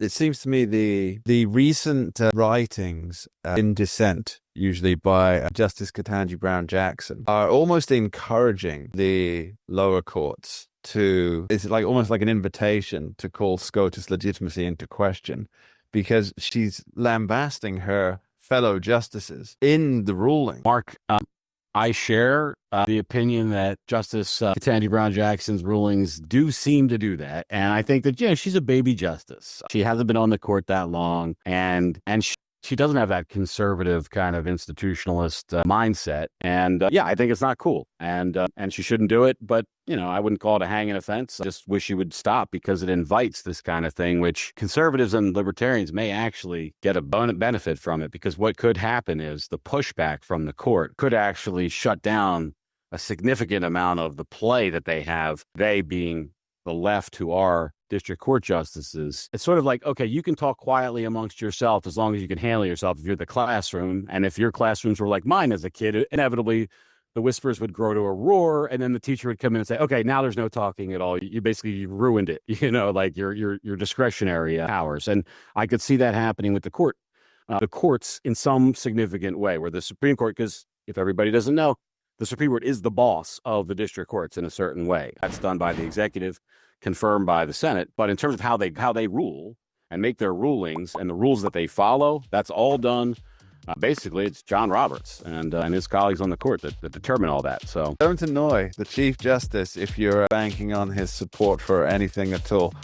it seems to me the recent writings in dissent, usually by Justice Ketanji Brown Jackson, are almost encouraging the lower courts to, it's like almost like an invitation to call SCOTUS legitimacy into question, because she's lambasting her fellow justices in the ruling. Mark, I share the opinion that Justice Ketanji Brown Jackson's rulings do seem to do that. And I think that, she's a baby justice. She hasn't been on the court that long, and she doesn't have that conservative kind of institutionalist mindset. And I think it's not cool. And she shouldn't do it. But, I wouldn't call it a hanging offense. I just wish she would stop, because it invites this kind of thing, which conservatives and libertarians may actually get a benefit from it, because what could happen is the pushback from the court could actually shut down a significant amount of the play that they have, they being the left who are district court justices. It's sort of like, okay, you can talk quietly amongst yourself as long as you can handle yourself if you're the classroom. And if your classrooms were like mine as a kid, inevitably the whispers would grow to a roar, and then the teacher would come in and say, okay, now there's no talking at all. You basically ruined it, like your discretionary powers. And I could see that happening with the courts in some significant way, where the Supreme Court, because if everybody doesn't know, the Supreme Court is the boss of the district courts in a certain way. That's done by the executive, confirmed by the Senate. But in terms of how they rule and make their rulings and the rules that they follow, that's all done. Basically, it's John Roberts and his colleagues on the court that determine all that. So don't annoy the Chief Justice if you're banking on his support for anything at all.